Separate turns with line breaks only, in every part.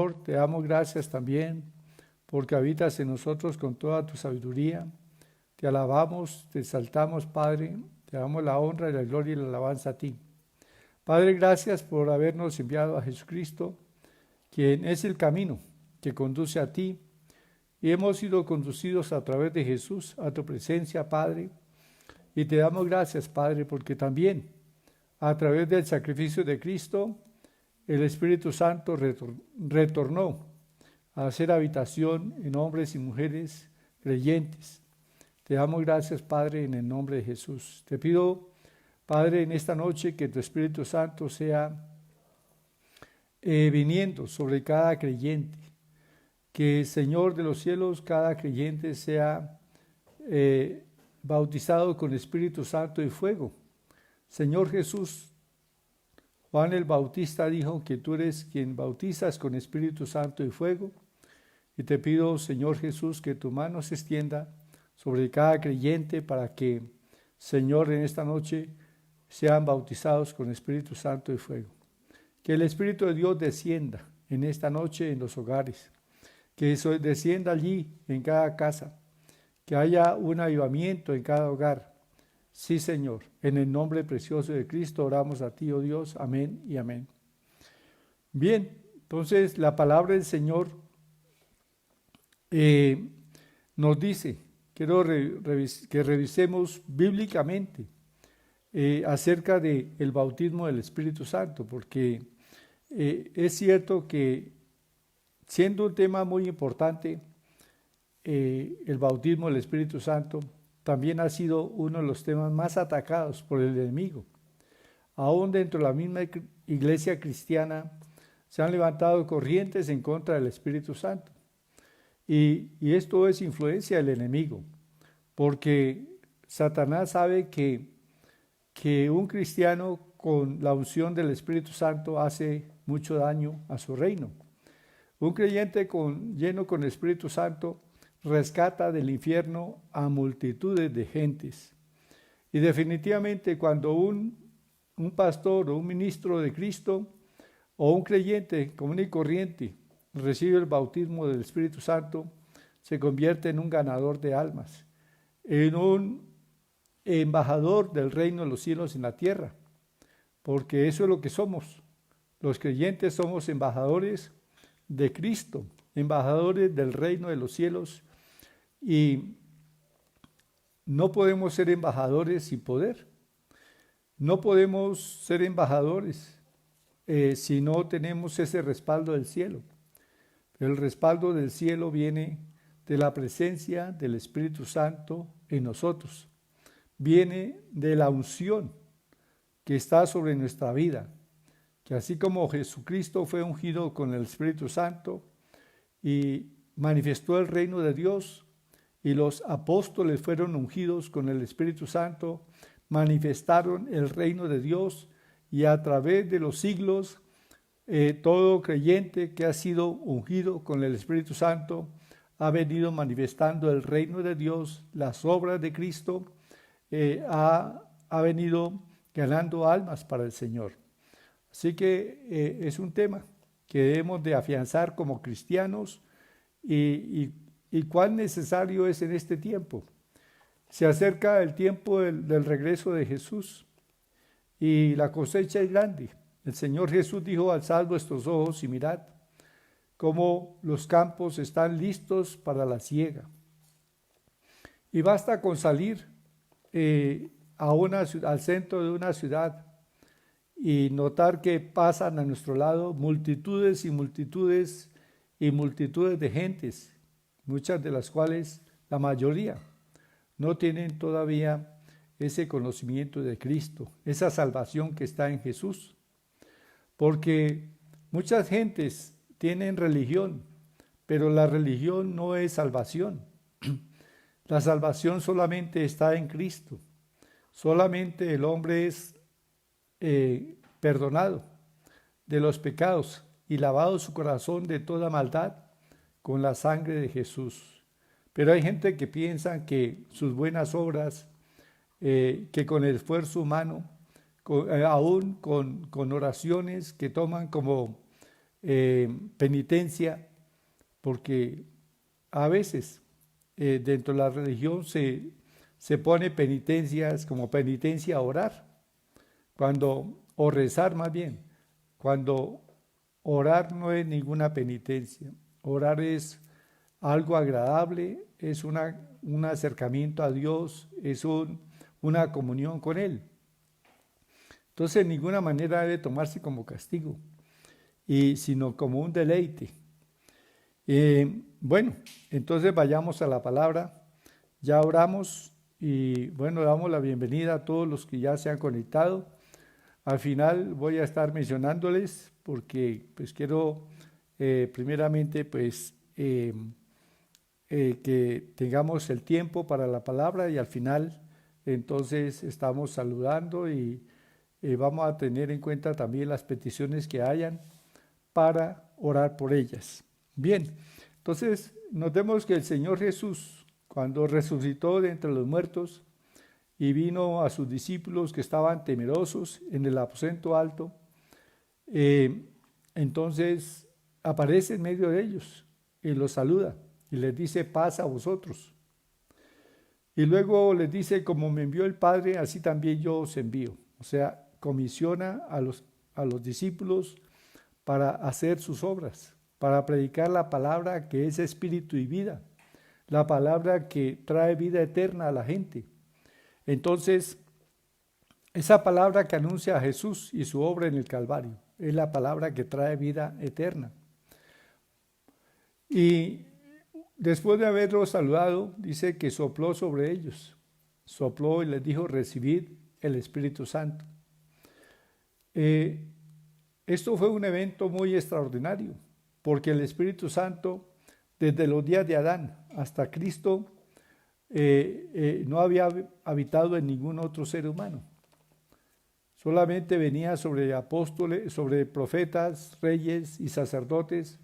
Señor, te damos gracias también porque habitas en nosotros con toda tu sabiduría. Te alabamos, te exaltamos, Padre, te damos la honra y la gloria y la alabanza a ti. Padre, gracias por habernos enviado a Jesucristo, quien es el camino que conduce a ti, y hemos sido conducidos a través de Jesús a tu presencia, Padre, y te damos gracias, Padre, porque también a través del sacrificio de Cristo, el Espíritu Santo retornó a hacer habitación en hombres y mujeres creyentes. Te damos gracias, Padre, en el nombre de Jesús. Te pido, Padre, en esta noche que tu Espíritu Santo sea viniendo sobre cada creyente. Que, Señor de los cielos, cada creyente sea bautizado con Espíritu Santo y fuego. Señor Jesús, Juan el Bautista dijo que tú eres quien bautizas con Espíritu Santo y fuego. Y te pido, Señor Jesús, que tu mano se extienda sobre cada creyente para que, Señor, en esta noche sean bautizados con Espíritu Santo y fuego. Que el Espíritu de Dios descienda en esta noche en los hogares. Que eso descienda allí en cada casa. Que haya un avivamiento en cada hogar. Sí, Señor, en el nombre precioso de Cristo oramos a ti, oh Dios. Amén y amén. Bien, entonces la palabra del Señor nos dice, quiero que revisemos bíblicamente acerca del bautismo del Espíritu Santo, porque es cierto que siendo un tema muy importante, el bautismo del Espíritu Santo también ha sido uno de los temas más atacados por el enemigo. Aún dentro de la misma iglesia cristiana se han levantado corrientes en contra del Espíritu Santo. Y esto es influencia del enemigo, porque Satanás sabe que un cristiano con la unción del Espíritu Santo hace mucho daño a su reino. Un creyente lleno con el Espíritu Santo rescata del infierno a multitudes de gentes. Y definitivamente cuando un pastor o un ministro de Cristo o un creyente común y corriente recibe el bautismo del Espíritu Santo, se convierte en un ganador de almas, en un embajador del reino de los cielos en la tierra, porque eso es lo que somos. Los creyentes somos embajadores de Cristo, embajadores del reino de los cielos, y no podemos ser embajadores sin poder. No podemos ser embajadores si no tenemos ese respaldo del cielo. El respaldo del cielo viene de la presencia del Espíritu Santo en nosotros. Viene de la unción que está sobre nuestra vida. Que así como Jesucristo fue ungido con el Espíritu Santo y manifestó el reino de Dios, y los apóstoles fueron ungidos con el Espíritu Santo, manifestaron el reino de Dios, y a través de los siglos todo creyente que ha sido ungido con el Espíritu Santo ha venido manifestando el reino de Dios, las obras de Cristo, ha venido ganando almas para el Señor. Así que es un tema que debemos de afianzar como cristianos y cuán necesario es en este tiempo. Se acerca el tiempo del regreso de Jesús y la cosecha es grande. El Señor Jesús dijo: alzad vuestros ojos y mirad cómo los campos están listos para la siega. Y basta con salir al centro de una ciudad y notar que pasan a nuestro lado multitudes y multitudes y multitudes de gentes, muchas de las cuales, la mayoría, no tienen todavía ese conocimiento de Cristo, esa salvación que está en Jesús. Porque muchas gentes tienen religión, pero la religión no es salvación. La salvación solamente está en Cristo. Solamente el hombre es perdonado de los pecados y lavado su corazón de toda maldad con la sangre de Jesús. Pero hay gente que piensa que sus buenas obras, que con el esfuerzo humano, aún con oraciones que toman como penitencia, porque a veces dentro de la religión se pone penitencias como penitencia a orar, o rezar más bien, cuando orar no es ninguna penitencia. Orar es algo agradable, es un acercamiento a Dios, es una comunión con Él. Entonces, de ninguna manera debe tomarse como castigo, sino como un deleite. Bueno, entonces vayamos a la palabra. Ya oramos y bueno, damos la bienvenida a todos los que ya se han conectado. Al final voy a estar mencionándoles porque pues quiero primeramente pues que tengamos el tiempo para la palabra y al final entonces estamos saludando y vamos a tener en cuenta también las peticiones que hayan para orar por ellas. Bien, entonces notemos que el Señor Jesús, cuando resucitó de entre los muertos y vino a sus discípulos que estaban temerosos en el aposento alto, entonces aparece en medio de ellos y los saluda y les dice paz a vosotros. Y luego les dice, como me envió el Padre, así también yo os envío. O sea, comisiona a los discípulos para hacer sus obras, para predicar la palabra que es espíritu y vida, la palabra que trae vida eterna a la gente. Entonces, esa palabra que anuncia a Jesús y su obra en el Calvario, es la palabra que trae vida eterna. Y después de haberlos saludado, dice que sopló sobre ellos, sopló y les dijo, recibid el Espíritu Santo. Esto fue un evento muy extraordinario, porque el Espíritu Santo, desde los días de Adán hasta Cristo, no había habitado en ningún otro ser humano. Solamente venía sobre apóstoles, sobre profetas, reyes y sacerdotes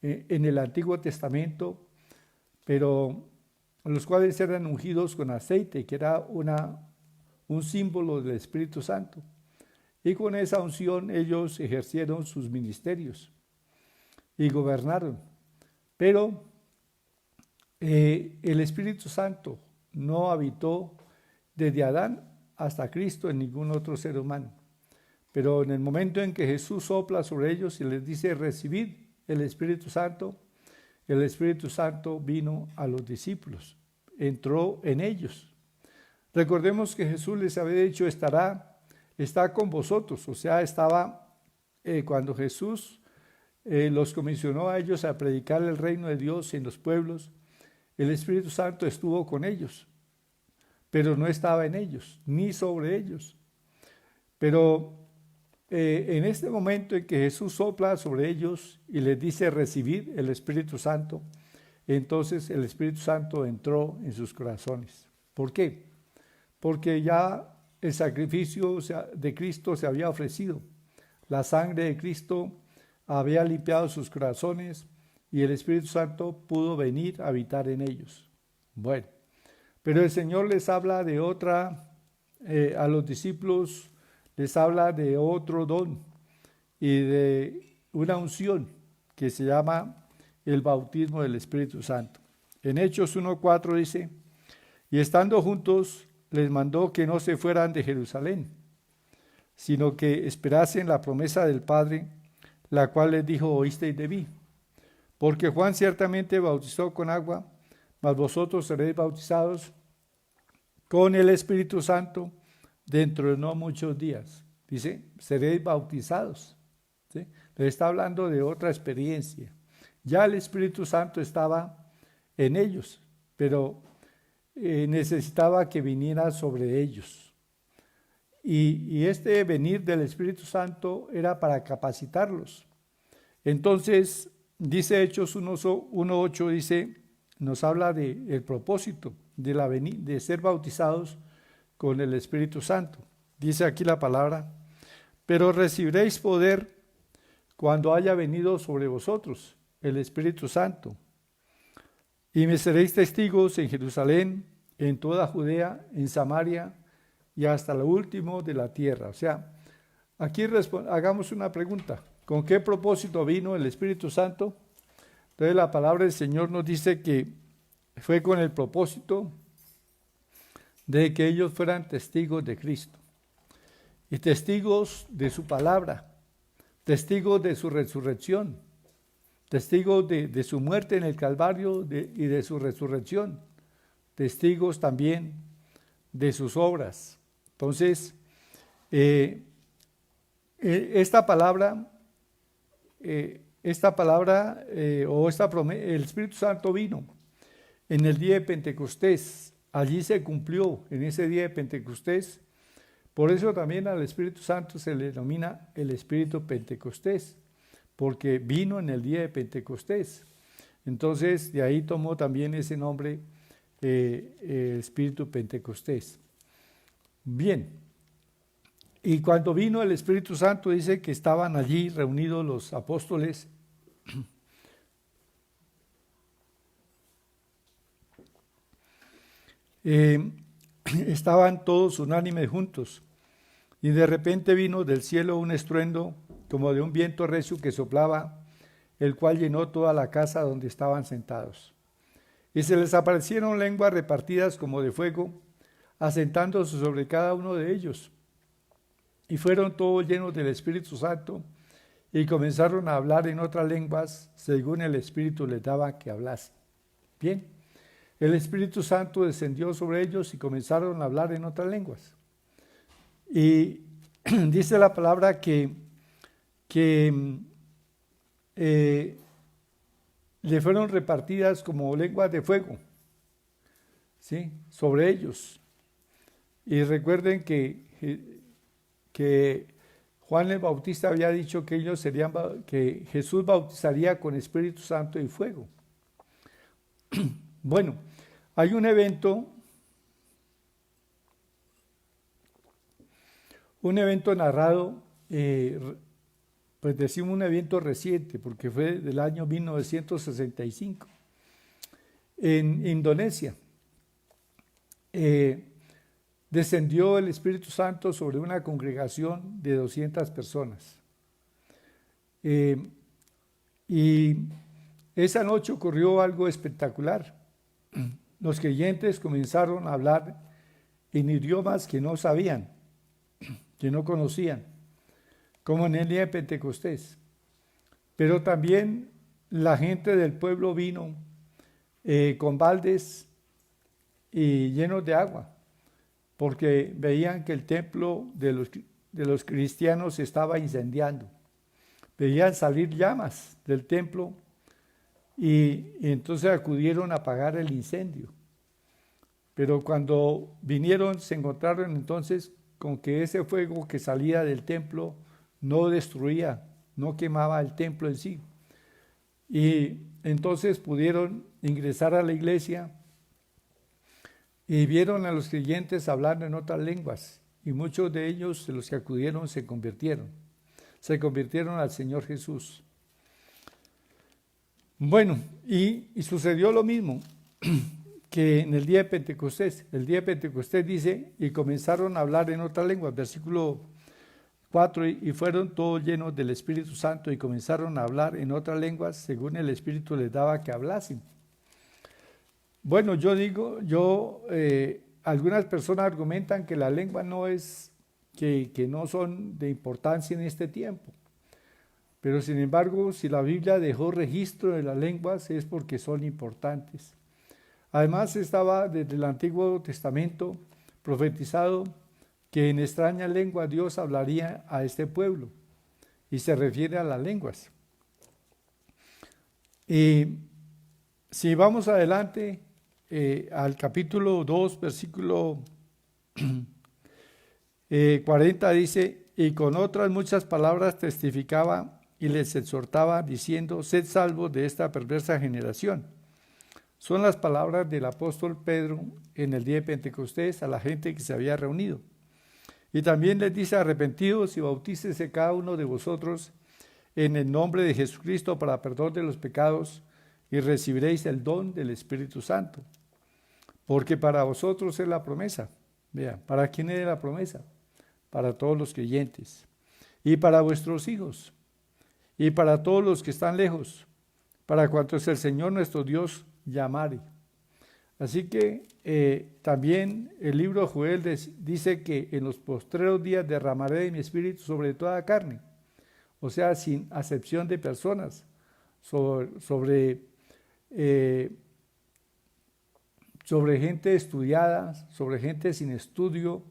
en el Antiguo Testamento, pero los cuales eran ungidos con aceite, que era un símbolo del Espíritu Santo. Y con esa unción ellos ejercieron sus ministerios y gobernaron. Pero el Espíritu Santo no habitó desde Adán hasta Cristo en ningún otro ser humano. Pero en el momento en que Jesús sopla sobre ellos y les dice, recibid el Espíritu Santo vino a los discípulos, entró en ellos. Recordemos que Jesús les había dicho, está con vosotros, o sea, estaba cuando Jesús los comisionó a ellos a predicar el reino de Dios en los pueblos, el Espíritu Santo estuvo con ellos, pero no estaba en ellos, ni sobre ellos. Pero en este momento en que Jesús sopla sobre ellos y les dice recibid el Espíritu Santo, entonces el Espíritu Santo entró en sus corazones. ¿Por qué? Porque ya el sacrificio de Cristo se había ofrecido. La sangre de Cristo había limpiado sus corazones y el Espíritu Santo pudo venir a habitar en ellos. Bueno, pero el Señor les habla de a los discípulos les habla de otro don y de una unción que se llama el bautismo del Espíritu Santo. En Hechos 1:4 dice, y estando juntos les mandó que no se fueran de Jerusalén, sino que esperasen la promesa del Padre, la cual les dijo, oísteis de mí. Porque Juan ciertamente bautizó con agua, mas vosotros seréis bautizados con el Espíritu Santo dentro de no muchos días. Dice, seréis bautizados. ¿Sí? Les está hablando de otra experiencia. Ya el Espíritu Santo estaba en ellos, pero necesitaba que viniera sobre ellos. Y este venir del Espíritu Santo era para capacitarlos. Entonces, dice Hechos 1:8, dice, nos habla del propósito de ser bautizados con el Espíritu Santo. Dice aquí la palabra, pero recibiréis poder cuando haya venido sobre vosotros el Espíritu Santo. Y me seréis testigos en Jerusalén, en toda Judea, en Samaria y hasta lo último de la tierra. O sea, aquí hagamos una pregunta. ¿Con qué propósito vino el Espíritu Santo? Entonces la palabra del Señor nos dice que fue con el propósito de que ellos fueran testigos de Cristo y testigos de su palabra, testigos de su resurrección, testigos de su muerte en el Calvario y de su resurrección, testigos también de sus obras. Entonces, esta palabra el Espíritu Santo vino en el día de Pentecostés. Allí se cumplió en ese día de Pentecostés. Por eso también al Espíritu Santo se le denomina el Espíritu Pentecostés, porque vino en el día de Pentecostés. Entonces, de ahí tomó también ese nombre, Espíritu Pentecostés. Bien, y cuando vino el Espíritu Santo, dice que estaban allí reunidos los apóstoles. Estaban todos unánimes juntos, y de repente vino del cielo un estruendo como de un viento recio que soplaba, el cual llenó toda la casa donde estaban sentados. Y se les aparecieron lenguas repartidas como de fuego, asentándose sobre cada uno de ellos. Y fueron todos llenos del Espíritu Santo, y comenzaron a hablar en otras lenguas, según el Espíritu les daba que hablasen. Bien, el Espíritu Santo descendió sobre ellos y comenzaron a hablar en otras lenguas. Y dice la palabra que le fueron repartidas como lenguas de fuego, ¿sí?, sobre ellos. Y recuerden que Juan el Bautista había dicho que que Jesús bautizaría con Espíritu Santo y fuego. Bueno, hay un evento narrado, pues decimos un evento reciente, porque fue del año 1965, en Indonesia. Descendió el Espíritu Santo sobre una congregación de 200 personas. Y esa noche ocurrió algo espectacular. Los creyentes comenzaron a hablar en idiomas que no sabían, que no conocían, como en el día de Pentecostés. Pero también la gente del pueblo vino con baldes y llenos de agua, porque veían que el templo de los cristianos se estaba incendiando. Veían salir llamas del templo y entonces acudieron a apagar el incendio. Pero cuando vinieron se encontraron entonces con que ese fuego que salía del templo no destruía, no quemaba el templo en sí. Y entonces pudieron ingresar a la iglesia y vieron a los creyentes hablando en otras lenguas, y muchos de ellos, de los que acudieron, se convirtieron al Señor Jesús. Bueno, y sucedió lo mismo que en el día de Pentecostés. El día de Pentecostés dice, y comenzaron a hablar en otras lenguas, versículo 4, y fueron todos llenos del Espíritu Santo y comenzaron a hablar en otras lenguas, según el Espíritu les daba que hablasen. Bueno, algunas personas argumentan que la lengua no es, que no son de importancia en este tiempo. Pero sin embargo, si la Biblia dejó registro de las lenguas es porque son importantes. Además estaba desde el Antiguo Testamento profetizado que en extraña lengua Dios hablaría a este pueblo, y se refiere a las lenguas. Y si vamos adelante al capítulo 2, versículo 40, dice, y con otras muchas palabras testificaba y les exhortaba diciendo, sed salvos de esta perversa generación. Son las palabras del apóstol Pedro en el día de Pentecostés a la gente que se había reunido. Y también les dice, arrepentidos y bautícese cada uno de vosotros en el nombre de Jesucristo para perdón de los pecados, y recibiréis el don del Espíritu Santo. Porque para vosotros es la promesa. Vean, ¿para quién es la promesa? Para todos los creyentes. Y para vuestros hijos. y para todos los que están lejos, para cuantos el Señor nuestro Dios llamare. Así que también el libro de Joel dice que en los postreros días derramaré de mi espíritu sobre toda carne, o sea, sin acepción de personas, sobre gente estudiada, sobre gente sin estudio,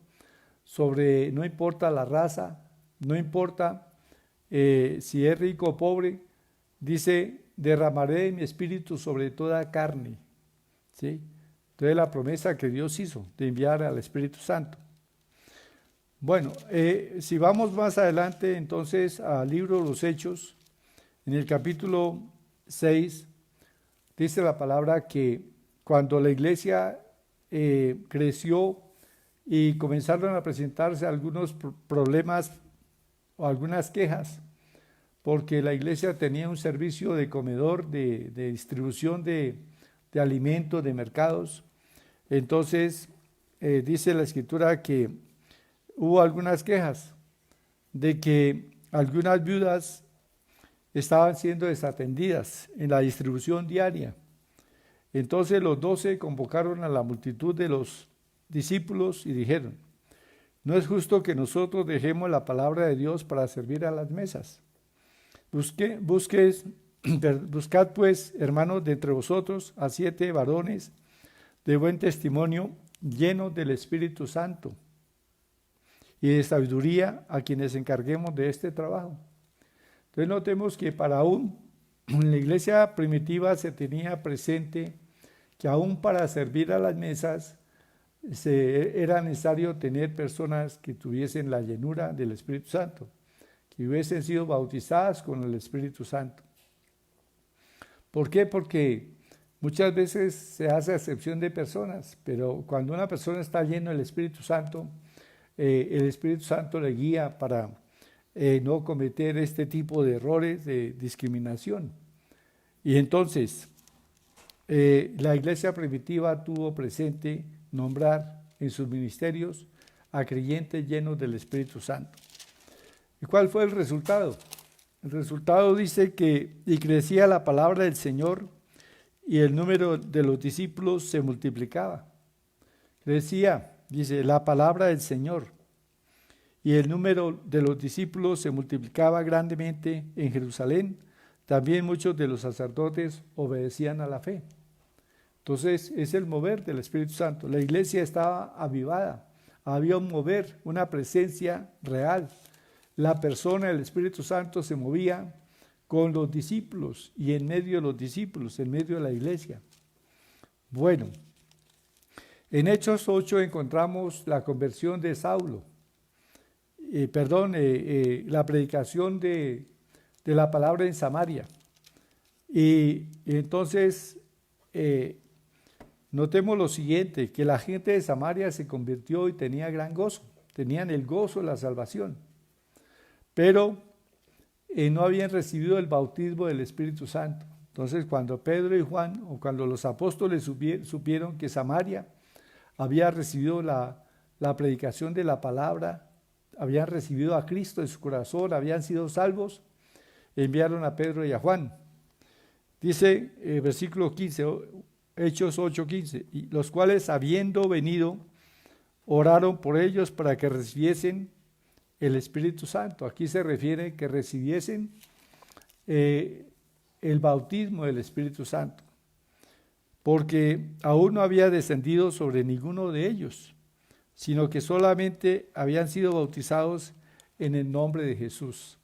no importa la raza, no importa si es rico o pobre, dice, derramaré de mi espíritu sobre toda carne, ¿sí? Entonces la promesa que Dios hizo de enviar al Espíritu Santo. Bueno, si vamos más adelante entonces al libro de los Hechos, en el capítulo 6, dice la palabra que cuando la iglesia creció y comenzaron a presentarse algunos problemas o algunas quejas, porque la iglesia tenía un servicio de comedor, de distribución de alimentos, de mercados. Entonces, dice la Escritura que hubo algunas quejas de que algunas viudas estaban siendo desatendidas en la distribución diaria. Entonces los 12 convocaron a la multitud de los discípulos y dijeron, no es justo que nosotros dejemos la palabra de Dios para servir a las mesas. Buscad pues, hermanos, de entre vosotros a 7 varones de buen testimonio, llenos del Espíritu Santo y de sabiduría, a quienes encarguemos de este trabajo. Entonces notemos que en la iglesia primitiva se tenía presente que aún para servir a las mesas era necesario tener personas que tuviesen la llenura del Espíritu Santo, que hubiesen sido bautizadas con el Espíritu Santo. ¿Por qué? Porque muchas veces se hace acepción de personas, pero cuando una persona está llena del Espíritu Santo, el Espíritu Santo le guía para no cometer este tipo de errores de discriminación. Y entonces, la iglesia primitiva tuvo presente nombrar en sus ministerios a creyentes llenos del Espíritu Santo. ¿Y cuál fue el resultado? El resultado dice que y crecía la palabra del Señor y el número de los discípulos se multiplicaba. Crecía, dice, la palabra del Señor y el número de los discípulos se multiplicaba grandemente en Jerusalén. También muchos de los sacerdotes obedecían a la fe. Entonces es el mover del Espíritu Santo. La iglesia estaba avivada, había un mover, una presencia real. La persona del Espíritu Santo se movía con los discípulos y en medio de los discípulos, en medio de la iglesia. Bueno, en Hechos 8 encontramos la conversión de Saulo, la predicación de la palabra en Samaria. Y entonces notemos lo siguiente, que la gente de Samaria se convirtió y tenía gran gozo, tenían el gozo de la salvación, pero no habían recibido el bautismo del Espíritu Santo. Entonces cuando Pedro y Juan, o cuando los apóstoles supieron que Samaria había recibido la predicación de la palabra, habían recibido a Cristo en su corazón, habían sido salvos, enviaron a Pedro y a Juan. Dice versículo 15, Hechos 8:15, y los cuales habiendo venido, oraron por ellos para que recibiesen el Espíritu Santo. Aquí se refiere que recibiesen el bautismo del Espíritu Santo, porque aún no había descendido sobre ninguno de ellos, sino que solamente habían sido bautizados en el nombre de Jesús.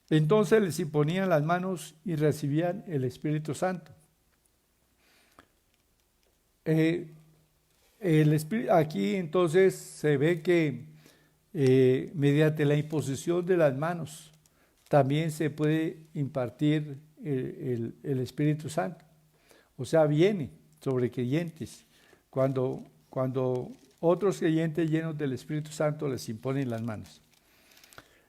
Entonces les imponían las manos y recibían el Espíritu Santo. Aquí entonces se ve que mediante la imposición de las manos también se puede impartir el Espíritu Santo. O sea, viene sobre creyentes cuando otros creyentes llenos del Espíritu Santo les imponen las manos.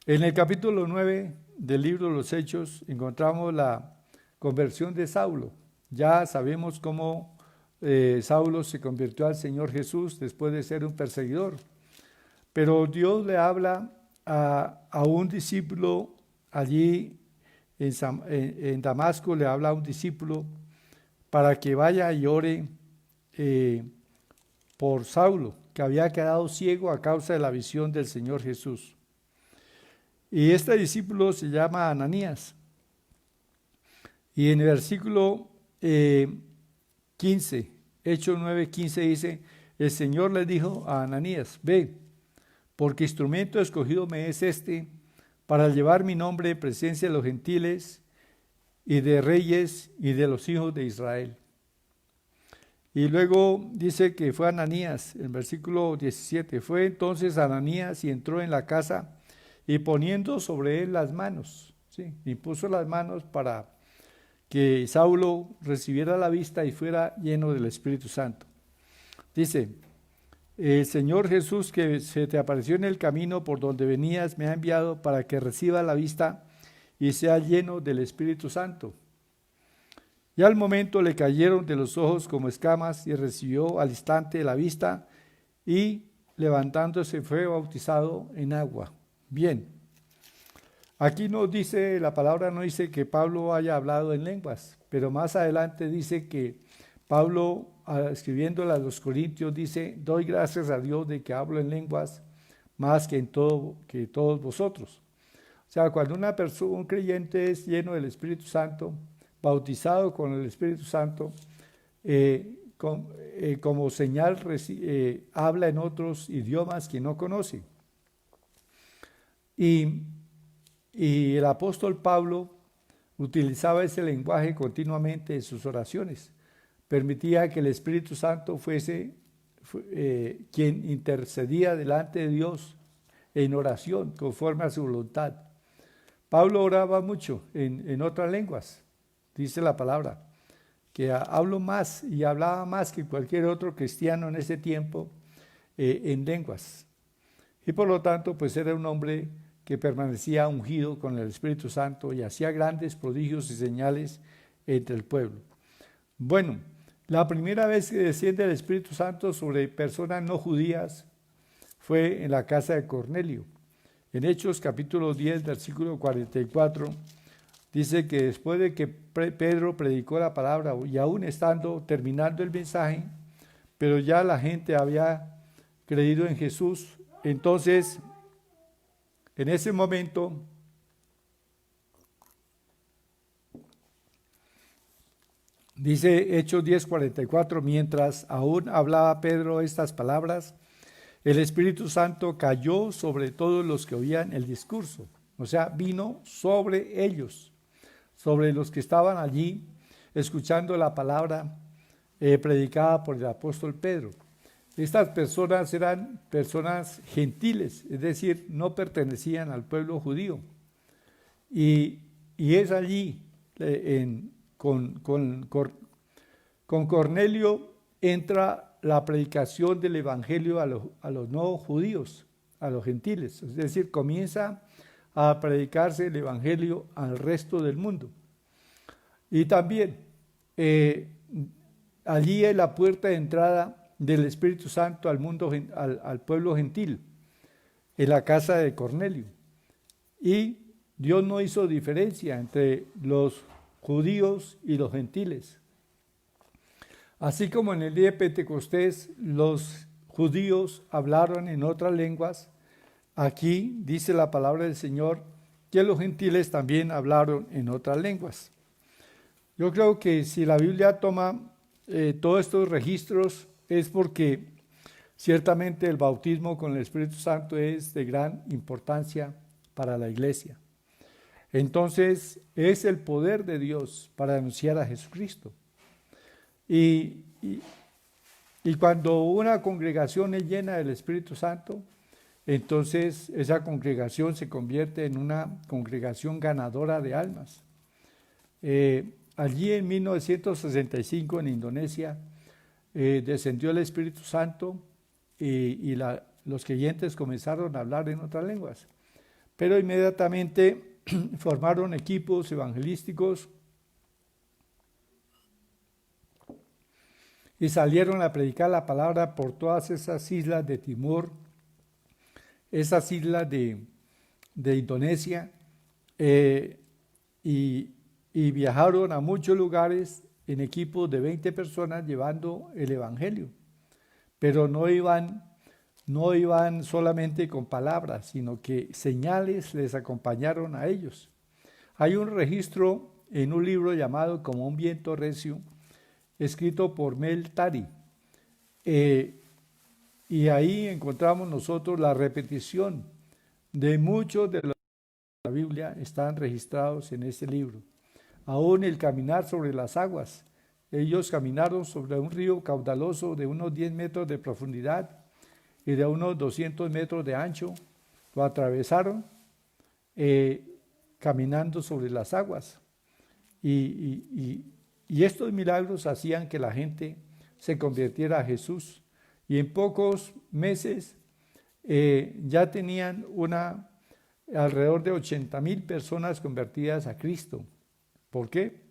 En el capítulo 9 del libro de los Hechos encontramos la conversión de Saulo. Ya sabemos cómo Saulo se convirtió al Señor Jesús después de ser un perseguidor. Pero Dios le habla a un discípulo allí en Damasco le habla a un discípulo para que vaya y ore por Saulo, que había quedado ciego a causa de la visión del Señor Jesús. Y este discípulo se llama Ananías. Y en el versículo 15, Hechos 9:15 dice, el Señor le dijo a Ananías, ve, porque instrumento escogido me es este, para llevar mi nombre en presencia de los gentiles y de reyes y de los hijos de Israel. Y luego dice que fue Ananías, en versículo 17, fue entonces Ananías y entró en la casa y poniendo sobre él las manos, ¿sí? Y puso las manos para que Saulo recibiera la vista y fuera lleno del Espíritu Santo. Dice, el Señor Jesús que se te apareció en el camino por donde venías me ha enviado para que reciba la vista y sea lleno del Espíritu Santo. Y al momento le cayeron de los ojos como escamas y recibió al instante la vista y levantándose fue bautizado en agua. Bien, aquí no dice, la palabra no dice que Pablo haya hablado en lenguas, pero más adelante dice que Pablo, escribiéndole a los Corintios, dice, doy gracias a Dios de que hablo en lenguas más que todos vosotros. O sea, cuando una persona, un creyente es lleno del Espíritu Santo, bautizado con el Espíritu Santo, como señal habla en otros idiomas que no conoce. Y el apóstol Pablo utilizaba ese lenguaje continuamente en sus oraciones. Permitía que el Espíritu Santo fuese quien intercedía delante de Dios en oración, conforme a su voluntad. Pablo oraba mucho en otras lenguas, dice la palabra, que habló más y hablaba más que cualquier otro cristiano en ese tiempo en lenguas. Y por lo tanto, pues era un hombre que permanecía ungido con el Espíritu Santo y hacía grandes prodigios y señales entre el pueblo. Bueno, la primera vez que desciende el Espíritu Santo sobre personas no judías fue en la casa de Cornelio. En Hechos capítulo 10, versículo 44, dice que después de que Pedro predicó la palabra y aún terminando el mensaje, pero ya la gente había creído en Jesús, entonces en ese momento dice Hechos 10:44, mientras aún hablaba Pedro estas palabras, el Espíritu Santo cayó sobre todos los que oían el discurso. O sea, vino sobre ellos, sobre los que estaban allí escuchando la palabra predicada por el apóstol Pedro. Estas personas eran personas gentiles, es decir, no pertenecían al pueblo judío. Y es allí, con Cornelio, entra la predicación del evangelio a los no judíos, a los gentiles. Es decir, comienza a predicarse el evangelio al resto del mundo. Y también allí es la puerta de entrada del Espíritu Santo al mundo, al pueblo gentil, en la casa de Cornelio. Y Dios no hizo diferencia entre los judíos y los gentiles. Así como en el día de Pentecostés los judíos hablaron en otras lenguas, aquí dice la palabra del Señor que los gentiles también hablaron en otras lenguas. Yo creo que si la Biblia toma todos estos registros es porque ciertamente el bautismo con el Espíritu Santo es de gran importancia para la iglesia. Entonces es el poder de Dios para anunciar a Jesucristo. Y cuando una congregación es llena del Espíritu Santo, entonces esa congregación se convierte en una congregación ganadora de almas. Allí en 1965 en Indonesia descendió el Espíritu Santo y los creyentes comenzaron a hablar en otras lenguas. Pero inmediatamente formaron equipos evangelísticos y salieron a predicar la palabra por todas esas islas de Timor, esas islas de Indonesia, eh, y, y viajaron a muchos lugares en equipos de 20 personas llevando el Evangelio, pero no iban solamente con palabras, sino que señales les acompañaron a ellos. Hay un registro en un libro llamado Como un viento recio, escrito por Mel Tari, y ahí encontramos nosotros la repetición de muchos de los de la Biblia están registrados en ese libro. Aún el caminar sobre las aguas. Ellos caminaron sobre un río caudaloso de unos 10 metros de profundidad y de unos 200 metros de ancho. Lo atravesaron caminando sobre las aguas. Y estos milagros hacían que la gente se convirtiera a Jesús. Y en pocos meses ya tenían alrededor de 80,000 personas convertidas a Cristo. ¿Por qué?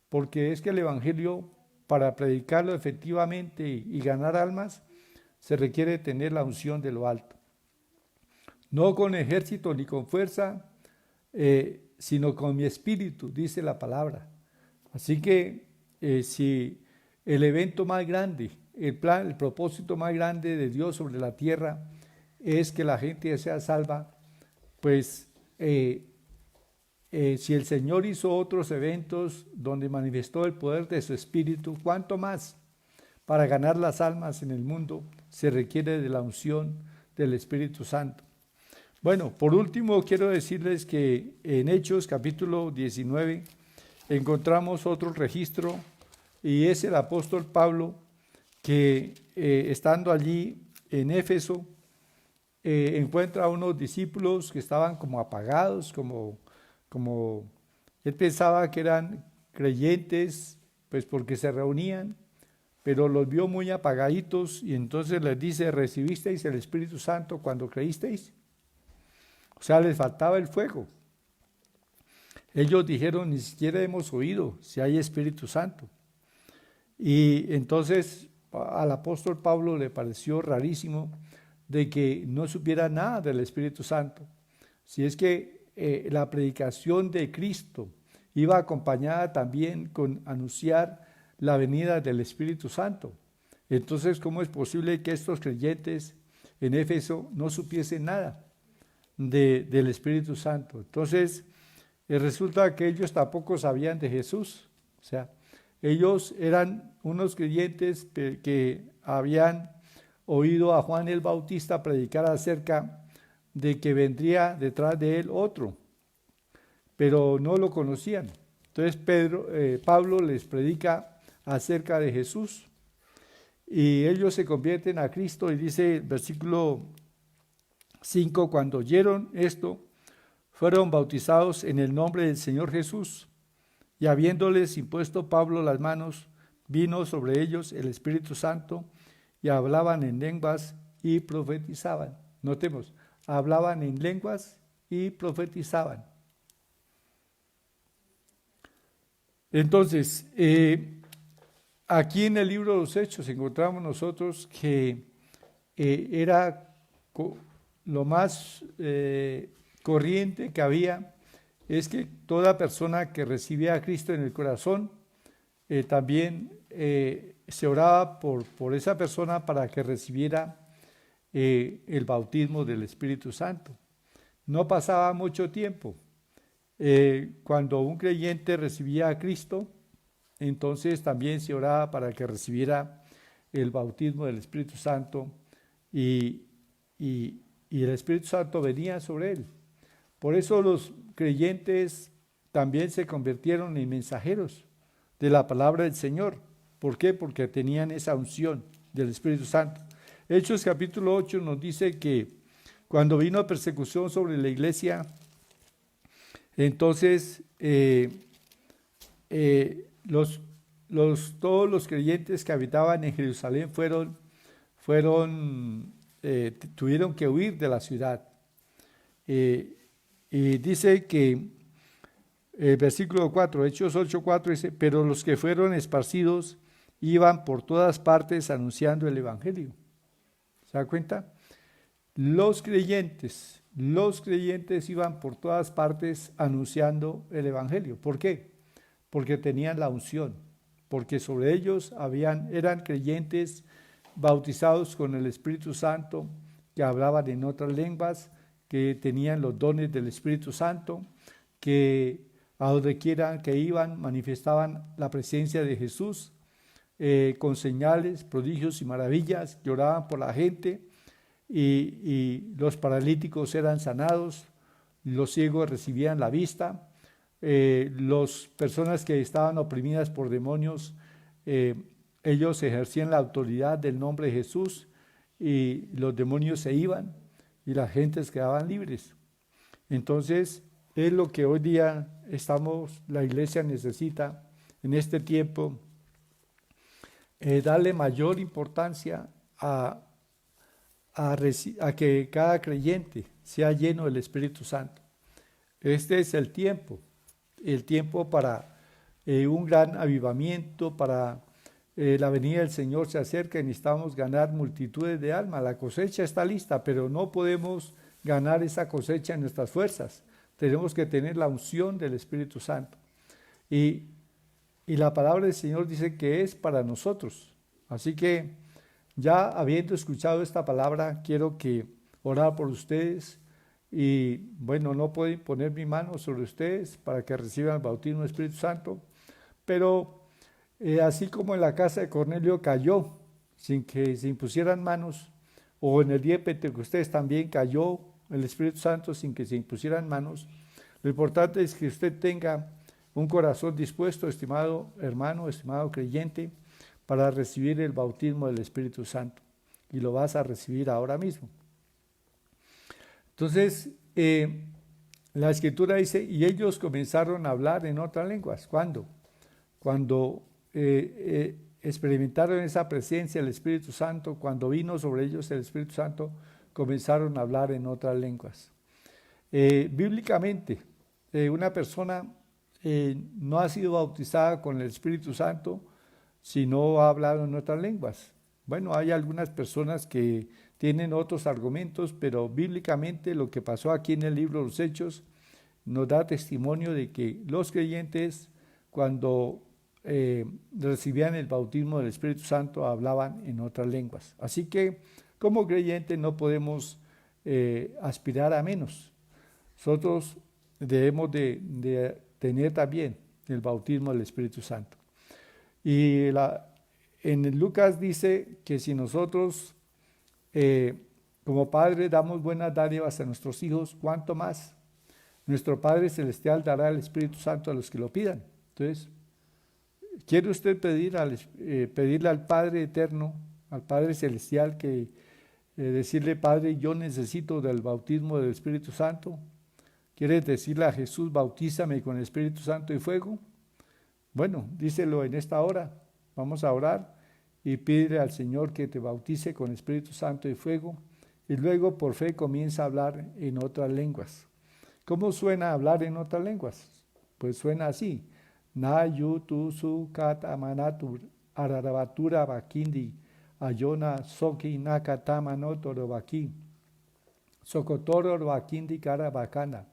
Porque es que el Evangelio, para predicarlo efectivamente y ganar almas, se requiere tener la unción de lo alto. No con ejército ni con fuerza, sino con mi espíritu, dice la palabra. Así que si el evento más grande, el propósito más grande de Dios sobre la tierra es que la gente sea salva, pues si el Señor hizo otros eventos donde manifestó el poder de su Espíritu, ¿cuánto más? Para ganar las almas en el mundo se requiere de la unción del Espíritu Santo. Bueno, por último quiero decirles que en Hechos capítulo 19 encontramos otro registro y es el apóstol Pablo que estando allí en Éfeso encuentra a unos discípulos que estaban como apagados, como él pensaba que eran creyentes, pues porque se reunían, pero los vio muy apagaditos y entonces les dice, ¿recibisteis el Espíritu Santo cuando creísteis? O sea, les faltaba el fuego. Ellos dijeron, ni siquiera hemos oído si hay Espíritu Santo. Y entonces al apóstol Pablo le pareció rarísimo de que no supiera nada del Espíritu Santo. Si es que la predicación de Cristo iba acompañada también con anunciar la venida del Espíritu Santo. Entonces, ¿cómo es posible que estos creyentes en Éfeso no supiesen nada del Espíritu Santo? Entonces, resulta que ellos tampoco sabían de Jesús. O sea, ellos eran unos creyentes que habían oído a Juan el Bautista predicar acerca de que vendría detrás de él otro, pero no lo conocían. Entonces Pablo les predica acerca de Jesús y ellos se convierten a Cristo y dice el versículo 5, cuando oyeron esto, fueron bautizados en el nombre del Señor Jesús y habiéndoles impuesto Pablo las manos, vino sobre ellos el Espíritu Santo y hablaban en lenguas y profetizaban. Notemos, hablaban en lenguas y profetizaban. Entonces, aquí en el libro de los Hechos encontramos nosotros que era lo más corriente que había, es que toda persona que recibía a Cristo en el corazón, también se oraba por esa persona para que recibiera el bautismo del Espíritu Santo. No pasaba mucho tiempo. Cuando un creyente recibía a Cristo, entonces también se oraba para que recibiera el bautismo del Espíritu Santo y el Espíritu Santo venía sobre él. Por eso los creyentes también se convirtieron en mensajeros de la palabra del Señor. ¿Por qué? Porque tenían esa unción del Espíritu Santo. Hechos capítulo 8 nos dice que cuando vino persecución sobre la iglesia, entonces todos los creyentes que habitaban en Jerusalén tuvieron que huir de la ciudad. Y dice que el versículo 4, Hechos 8:4 dice, pero los que fueron esparcidos iban por todas partes anunciando el Evangelio. ¿Se da cuenta? Los creyentes los creyentes iban por todas partes anunciando el Evangelio. ¿Por qué? Porque tenían la unción, porque sobre ellos eran creyentes bautizados con el Espíritu Santo, que hablaban en otras lenguas, que tenían los dones del Espíritu Santo, que a donde quiera que iban manifestaban la presencia de Jesús, con señales, prodigios y maravillas, que oraban por la gente, y los paralíticos eran sanados, los ciegos recibían la vista, las personas que estaban oprimidas por demonios, ellos ejercían la autoridad del nombre de Jesús y los demonios se iban y las gentes quedaban libres. Entonces, es lo que hoy día la iglesia necesita en este tiempo, darle mayor importancia a que cada creyente sea lleno del Espíritu Santo. Este es el tiempo para un gran avivamiento, para la venida del Señor se acerca y necesitamos ganar multitudes de almas. La cosecha está lista, pero no podemos ganar esa cosecha en nuestras fuerzas. Tenemos que tener la unción del Espíritu Santo. Y la palabra del Señor dice que es para nosotros. Así que ya habiendo escuchado esta palabra, quiero orar por ustedes. Y bueno, no puedo poner mi mano sobre ustedes para que reciban el bautismo del Espíritu Santo, pero así como en la casa de Cornelio cayó sin que se impusieran manos, o en el día de Pentecostés también cayó el Espíritu Santo sin que se impusieran manos, lo importante es que usted tenga un corazón dispuesto, estimado hermano, estimado creyente, para recibir el bautismo del Espíritu Santo, y lo vas a recibir ahora mismo. Entonces, la Escritura dice, y ellos comenzaron a hablar en otras lenguas. ¿Cuándo? Cuando experimentaron esa presencia del Espíritu Santo, cuando vino sobre ellos el Espíritu Santo, comenzaron a hablar en otras lenguas. Bíblicamente, una persona no ha sido bautizada con el Espíritu Santo si no ha hablado en otras lenguas. Bueno, hay algunas personas que tienen otros argumentos, pero bíblicamente lo que pasó aquí en el libro de los Hechos nos da testimonio de que los creyentes, cuando recibían el bautismo del Espíritu Santo, hablaban en otras lenguas. Así que como creyentes no podemos aspirar a menos. Nosotros debemos de tener también el bautismo del Espíritu Santo. Y en Lucas dice que si nosotros como padres damos buenas dádivas a nuestros hijos, ¿cuánto más? Nuestro Padre Celestial dará el Espíritu Santo a los que lo pidan. Entonces, ¿quiere usted pedirle al Padre Eterno, al Padre Celestial, decirle, Padre, yo necesito del bautismo del Espíritu Santo? ¿Quiere decirle a Jesús, bautízame con el Espíritu Santo y fuego? Bueno, díselo en esta hora. Vamos a orar y pídele al Señor que te bautice con Espíritu Santo y fuego, y luego por fe comienza a hablar en otras lenguas. ¿Cómo suena hablar en otras lenguas? Pues suena así: Na yu tu su kat amanatur ararabatura bakindi ayona soki nakatama notoro baki sokotoro bakindi kara bakana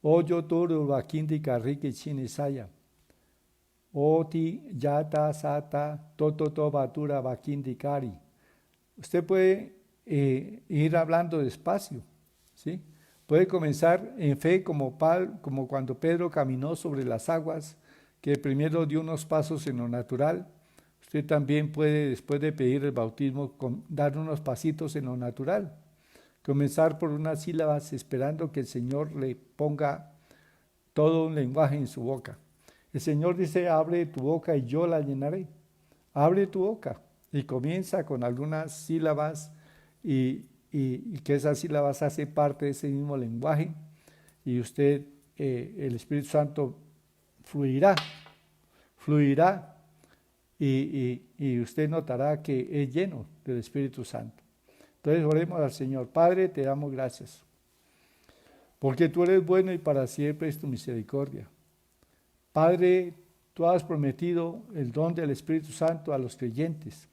oyo toro bakindi kariki chinisaya Oti yata sata tototo batura bakindikari. Usted puede ir hablando despacio, ¿sí? Puede comenzar en fe como cuando Pedro caminó sobre las aguas, que primero dio unos pasos en lo natural. Usted también puede, después de pedir el bautismo, dar unos pasitos en lo natural. Comenzar por unas sílabas esperando que el Señor le ponga todo un lenguaje en su boca. El Señor dice, abre tu boca y yo la llenaré. Abre tu boca y comienza con algunas sílabas y que esas sílabas hacen parte de ese mismo lenguaje, y usted, el Espíritu Santo fluirá y usted notará que es lleno del Espíritu Santo. Entonces oremos al Señor. Padre, te damos gracias, porque tú eres bueno y para siempre es tu misericordia. Padre, tú has prometido el don del Espíritu Santo a los creyentes.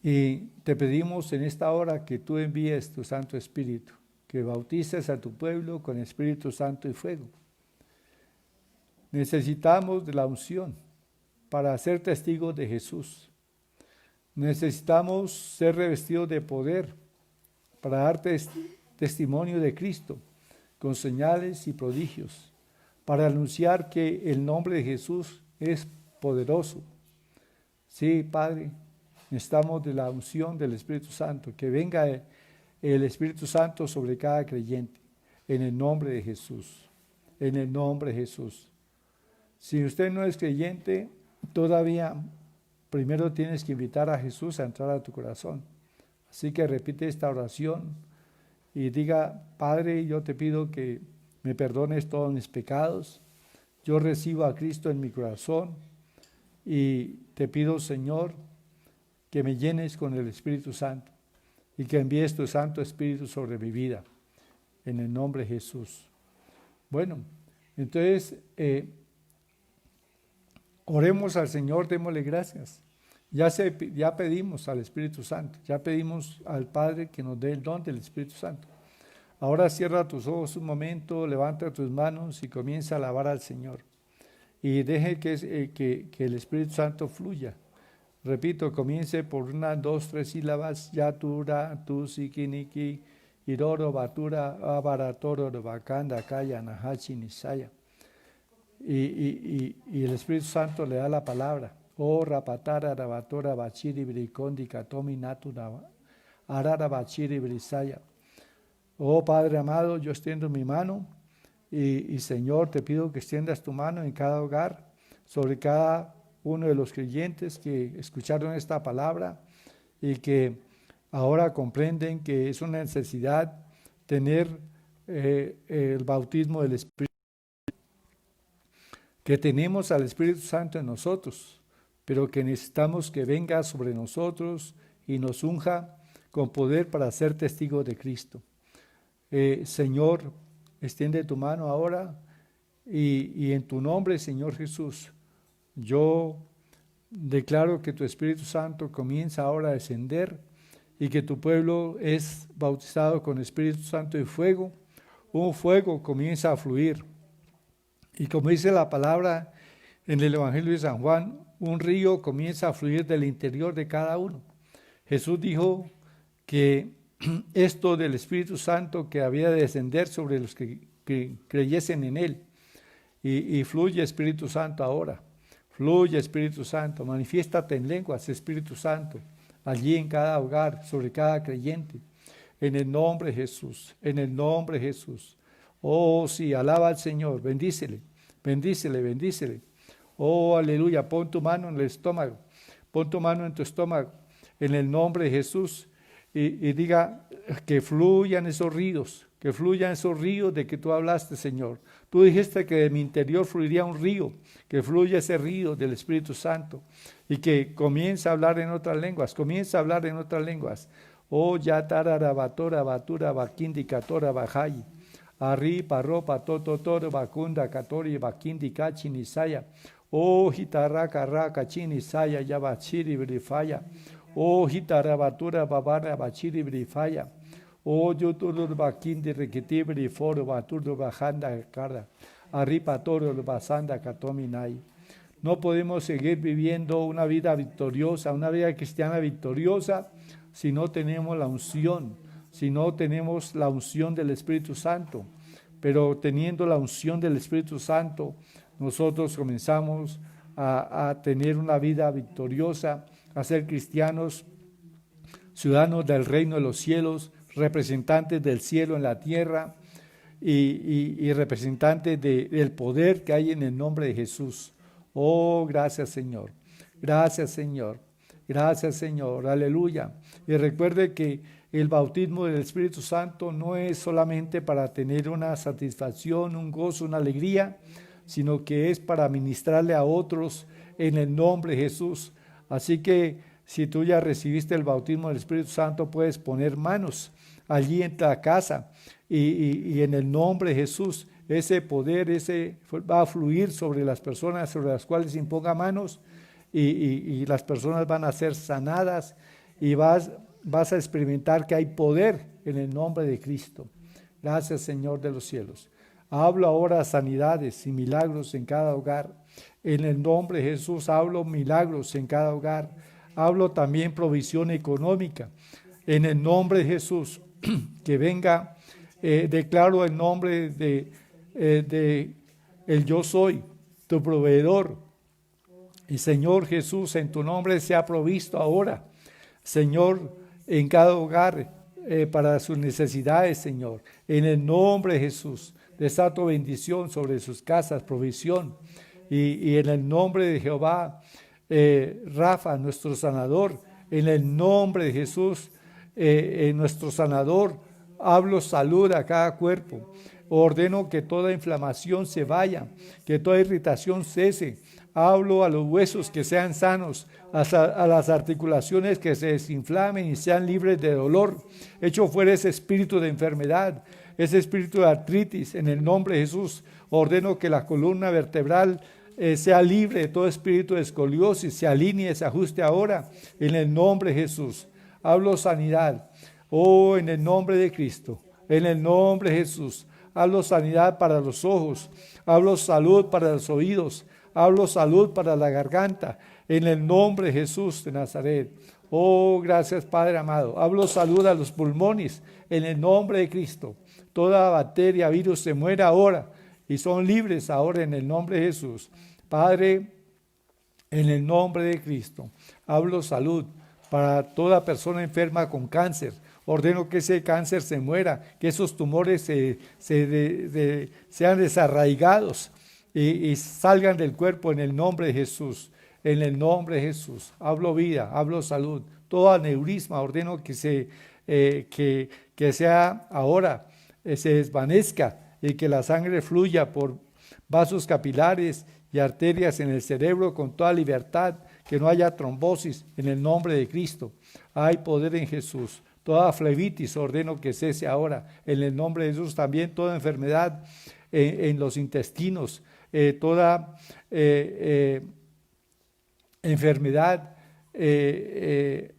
Y te pedimos en esta hora que tú envíes tu Santo Espíritu, que bautices a tu pueblo con Espíritu Santo y fuego. Necesitamos de la unción para ser testigos de Jesús. Necesitamos ser revestidos de poder para dar testimonio de Cristo con señales y prodigios, para anunciar que el nombre de Jesús es poderoso. Sí, Padre, necesitamos de la unción del Espíritu Santo, que venga el Espíritu Santo sobre cada creyente, en el nombre de Jesús, en el nombre de Jesús. Si usted no es creyente, todavía primero tienes que invitar a Jesús a entrar a tu corazón. Así que repite esta oración y diga: Padre, yo te pido que me perdones todos mis pecados. Yo recibo a Cristo en mi corazón y te pido, Señor, que me llenes con el Espíritu Santo y que envíes tu Santo Espíritu sobre mi vida, en el nombre de Jesús. Bueno, entonces oremos al Señor, démosle gracias. Ya pedimos al Espíritu Santo, ya pedimos al Padre que nos dé el don del Espíritu Santo. Ahora cierra tus ojos un momento, levanta tus manos y comienza a alabar al Señor. Y deje que el Espíritu Santo fluya. Repito, comience por 1, 2, 3 sílabas. Yatura, tu, sikiniki, iroro, batura, abaratoro, bakanda, kaya, nahachi, nisaya. Y el Espíritu Santo le da la palabra. Oh, rapatara, rabatora, bachiri, brikondi, katomi, natura, arara, bachiri, brisaya. Oh, Padre amado, yo extiendo mi mano y Señor, te pido que extiendas tu mano en cada hogar, sobre cada uno de los creyentes que escucharon esta palabra y que ahora comprenden que es una necesidad tener el bautismo del Espíritu, que tenemos al Espíritu Santo en nosotros, pero que necesitamos que venga sobre nosotros y nos unja con poder para ser testigos de Cristo. Señor, extiende tu mano ahora y en tu nombre, Señor Jesús, yo declaro que tu Espíritu Santo comienza ahora a descender y que tu pueblo es bautizado con Espíritu Santo y fuego. Un fuego comienza a fluir. Y como dice la palabra en el Evangelio de San Juan, un río comienza a fluir del interior de cada uno. Jesús dijo que esto del Espíritu Santo que había de descender sobre los que creyesen en Él. Y fluye Espíritu Santo ahora. Fluye Espíritu Santo. Manifiéstate en lenguas, Espíritu Santo, allí en cada hogar, sobre cada creyente. En el nombre de Jesús. En el nombre de Jesús. Oh, sí, alaba al Señor. Bendícele. Bendícele, bendícele. Oh, aleluya. Pon tu mano en el estómago. Pon tu mano en tu estómago. En el nombre de Jesús. Y diga que fluyan esos ríos de que tú hablaste, Señor. Tú dijiste que de mi interior fluiría un río, que fluya ese río del Espíritu Santo y que comience a hablar en otras lenguas, Oh, ya tararabatora, batura, bakindi, katora, bajayi. Arri, parropa, toto, toro, bakunda, katori, bakindi, kachini, saya. Oh, hitaraka, raka, chini, saya, yabachiri, brifaya. Oh, hitarabatura, babara, bachiri, brifaya. Oh, yotur, bakindi, requiti, briforo, batur, bajanda, cara. Arripa, toro, basanda, katominai. No podemos seguir viviendo una vida victoriosa, una vida cristiana victoriosa, si no tenemos la unción, del Espíritu Santo. Pero teniendo la unción del Espíritu Santo, nosotros comenzamos a tener una vida victoriosa, a ser cristianos, ciudadanos del reino de los cielos, representantes del cielo en la tierra y representantes del poder que hay en el nombre de Jesús. Oh, gracias Señor, gracias Señor, gracias Señor, aleluya. Y recuerde que el bautismo del Espíritu Santo no es solamente para tener una satisfacción, un gozo, una alegría, sino que es para ministrarle a otros en el nombre de Jesús. Así que si tú ya recibiste el bautismo del Espíritu Santo, puedes poner manos allí en la casa y en el nombre de Jesús, ese poder va a fluir sobre las personas sobre las cuales imponga manos y las personas van a ser sanadas y vas a experimentar que hay poder en el nombre de Cristo. Gracias, Señor de los cielos. Hablo ahora sanidades y milagros en cada hogar. En el nombre de Jesús hablo milagros en cada hogar. Hablo también provisión económica. En el nombre de Jesús, que venga, declaro el nombre de el yo soy, tu proveedor. Y Señor Jesús, en tu nombre sea provisto ahora, Señor, en cada hogar, para sus necesidades, Señor. En el nombre de Jesús, desato bendición sobre sus casas, provisión. Y en el nombre de Jehová, Rafa, nuestro sanador, en el nombre de Jesús, nuestro sanador, hablo salud a cada cuerpo. Ordeno que toda inflamación se vaya, que toda irritación cese. Hablo a los huesos que sean sanos, a las articulaciones que se desinflamen y sean libres de dolor. Echo fuera ese espíritu de enfermedad, ese espíritu de artritis. En el nombre de Jesús, ordeno que la columna vertebral sea libre de todo espíritu de escoliosis, se alinee, se ajuste ahora. En el nombre de Jesús, hablo sanidad. Oh, en el nombre de Cristo, en el nombre de Jesús. Hablo sanidad para los ojos, hablo salud para los oídos, hablo salud para la garganta, en el nombre de Jesús de Nazaret. Oh, gracias Padre amado. Hablo salud a los pulmones, en el nombre de Cristo. Toda bacteria, virus se muera ahora y son libres ahora en el nombre de Jesús. Padre, en el nombre de Cristo, hablo salud para toda persona enferma con cáncer. Ordeno que ese cáncer se muera, que esos tumores sean desarraigados y salgan del cuerpo en el nombre de Jesús. En el nombre de Jesús. Hablo vida, hablo salud. Todo aneurisma ordeno que sea ahora, se desvanezca y que la sangre fluya por vasos capilares y arterias en el cerebro con toda libertad, que no haya trombosis en el nombre de Cristo. Hay poder en Jesús. Toda flebitis ordeno que cese ahora en el nombre de Jesús. También toda enfermedad en los intestinos, toda enfermedad,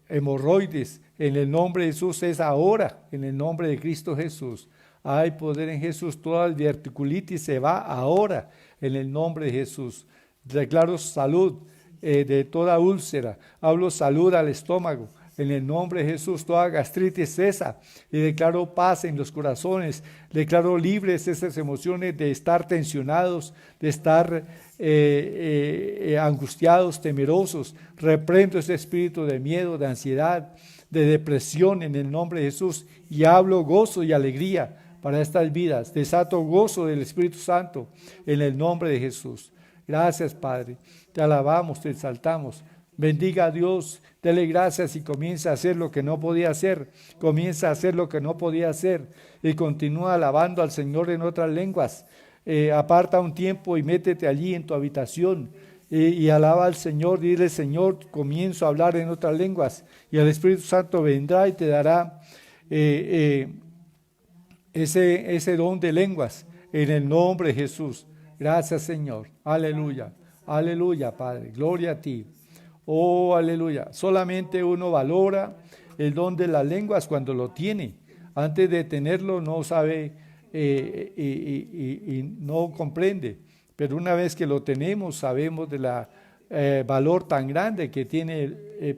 hemorroides, en el nombre de Jesús es ahora, en el nombre de Cristo Jesús. Hay poder en Jesús. Toda diverticulitis se va ahora en el nombre de Jesús. Declaro salud de toda úlcera. Hablo salud al estómago. En el nombre de Jesús, toda gastritis cesa y declaro paz en los corazones. Declaro libres esas emociones de estar tensionados, de estar angustiados, temerosos. Reprendo ese espíritu de miedo, de ansiedad, de depresión en el nombre de Jesús y hablo gozo y alegría para estas vidas. Desato gozo del Espíritu Santo en el nombre de Jesús. Gracias, Padre. Te alabamos, te exaltamos. Bendiga a Dios, dele gracias y comienza a hacer lo que no podía hacer. Comienza a hacer lo que no podía hacer y continúa alabando al Señor en otras lenguas. Aparta un tiempo y métete allí en tu habitación y alaba al Señor. Dile, Señor, comienzo a hablar en otras lenguas y el Espíritu Santo vendrá y te dará ese don de lenguas en el nombre de Jesús. Gracias, Señor. Aleluya. Aleluya, Padre. Gloria a ti. Oh, aleluya. Solamente uno valora el don de las lenguas cuando lo tiene. Antes de tenerlo no sabe y no comprende. Pero una vez que lo tenemos, sabemos de la valor tan grande que tiene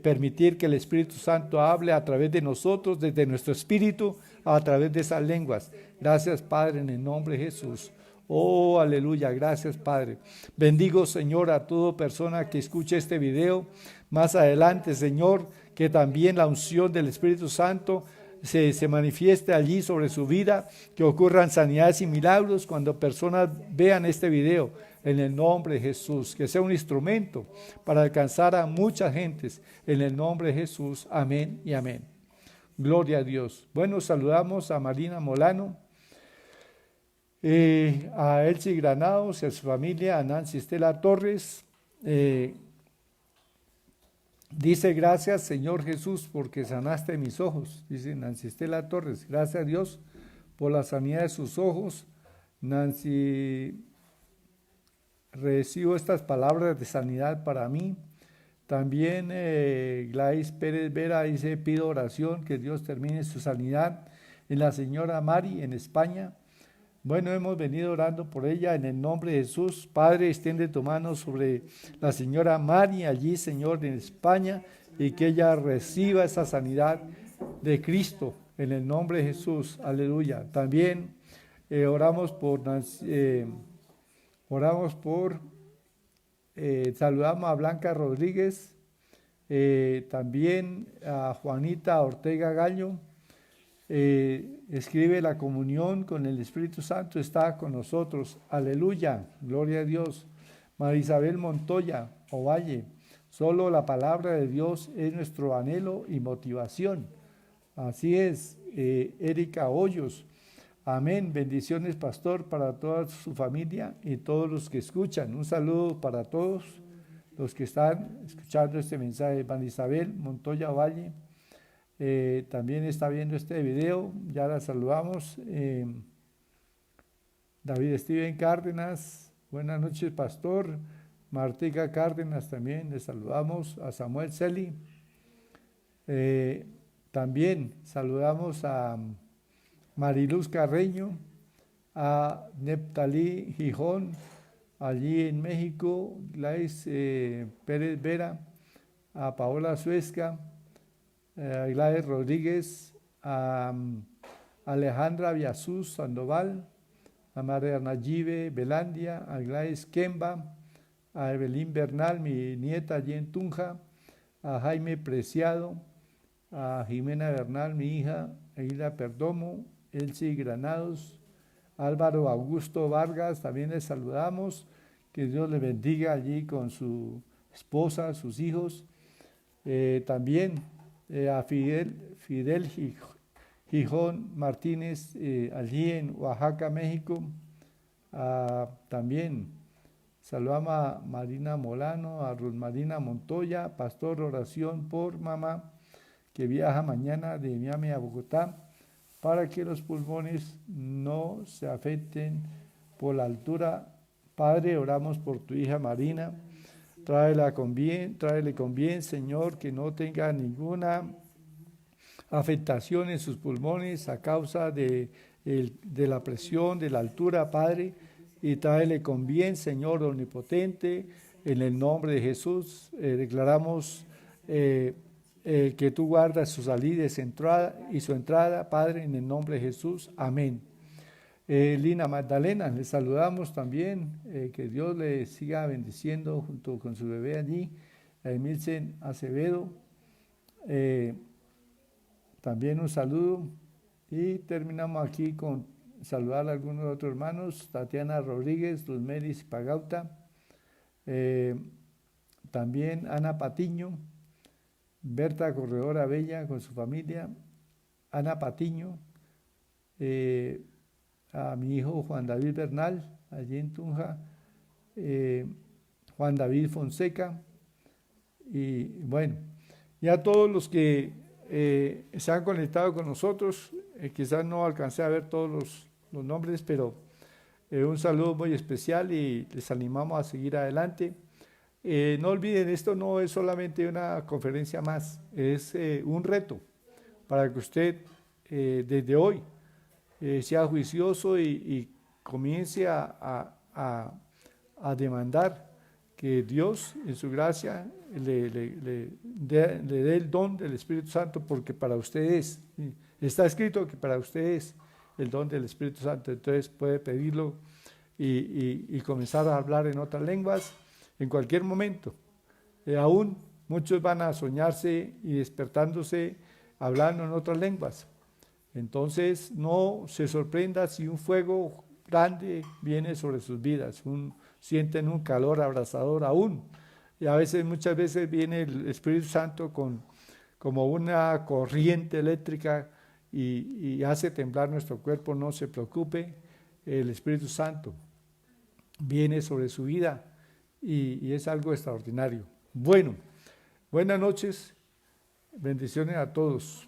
permitir que el Espíritu Santo hable a través de nosotros, desde nuestro espíritu, a través de esas lenguas. Gracias, Padre, en el nombre de Jesús. Oh, aleluya, gracias, Padre. Bendigo, Señor, a toda persona que escuche este video. Más adelante, Señor, que también la unción del Espíritu Santo se manifieste allí sobre su vida, que ocurran sanidades y milagros cuando personas vean este video, en el nombre de Jesús, que sea un instrumento para alcanzar a muchas gentes, en el nombre de Jesús. Amén y amén. Gloria a Dios. Bueno, saludamos a Marina Molano, a Elsie Granados y a su familia, a Nancy Estela Torres. Dice, gracias Señor Jesús porque sanaste mis ojos, dice Nancy Estela Torres. Gracias a Dios por la sanidad de sus ojos. Nancy, recibo estas palabras de sanidad para mí. También Gladys Pérez Vera dice, pido oración, que Dios termine su sanidad en la señora Mari en España. Bueno, hemos venido orando por ella en el nombre de Jesús. Padre, extiende tu mano sobre la señora Mari allí, Señor, en España, y que ella reciba esa sanidad de Cristo en el nombre de Jesús. Aleluya. También oramos por saludamos a Blanca Rodríguez, también a Juanita Ortega Gallo. Escribe, la comunión con el Espíritu Santo está con nosotros. Aleluya, gloria a Dios. María Isabel Montoya Ovalle, solo la palabra de Dios es nuestro anhelo y motivación. Así es. Erika Hoyos, amén. Bendiciones, pastor, para toda su familia y todos los que escuchan. Un saludo para todos los que están escuchando este mensaje. María Isabel Montoya Ovalle también está viendo este video, ya la saludamos. David Steven Cárdenas, buenas noches, pastor. Martica Cárdenas también, le saludamos. A Samuel Celi, también saludamos a Mariluz Carreño, a Neptalí Gijón, allí en México, Gladys Pérez Vera, a Paola Suesca, a Gladys Rodríguez, a Alejandra Viasús Sandoval, a María Nayibe Belandia, a Gladys Kemba, a Evelyn Bernal, mi nieta allí en Tunja, a Jaime Preciado, a Jimena Bernal, mi hija, Aguila Perdomo, Elsie Granados, Álvaro Augusto Vargas, también les saludamos. Que Dios les bendiga allí con su esposa, sus hijos. También a Fidel Gijón Martínez, allí en Oaxaca, México. También saludamos a Marina Molano, a Ruth Marina Montoya, pastor, oración por mamá, que viaja mañana de Miami a Bogotá, para que los pulmones no se afecten por la altura. Padre, oramos por tu hija Marina, tráele con bien, Señor, que no tenga ninguna afectación en sus pulmones a causa de la presión, de la altura, Padre, y tráele con bien, Señor omnipotente, en el nombre de Jesús. Declaramos que tú guardas su salida y su entrada, Padre, en el nombre de Jesús. Amén. Lina Magdalena, le saludamos también, que Dios le siga bendiciendo junto con su bebé allí. A Emilcen Acevedo, también un saludo. Y terminamos aquí con saludar a algunos otros hermanos: Tatiana Rodríguez, Luzmeris Pagauta, también Ana Patiño, Berta Corredora Bella con su familia, Ana Patiño, a mi hijo Juan David Bernal, allí en Tunja, Juan David Fonseca, y bueno, y a todos los que se han conectado con nosotros. Quizás no alcancé a ver todos los nombres, pero un saludo muy especial y les animamos a seguir adelante. No olviden, esto no es solamente una conferencia más, es un reto para que usted desde hoy sea juicioso y comience a demandar que Dios en su gracia le dé el don del Espíritu Santo, porque para ustedes está escrito que para ustedes el don del Espíritu Santo. Entonces puede pedirlo y comenzar a hablar en otras lenguas en cualquier momento. Aún muchos van a soñarse y despertándose hablando en otras lenguas. Entonces no se sorprenda si un fuego grande viene sobre sus vidas, sienten un calor abrasador aún. Y muchas veces viene el Espíritu Santo como una corriente eléctrica y hace temblar nuestro cuerpo. No se preocupe, el Espíritu Santo viene sobre su vida y es algo extraordinario. Bueno, buenas noches, bendiciones a todos.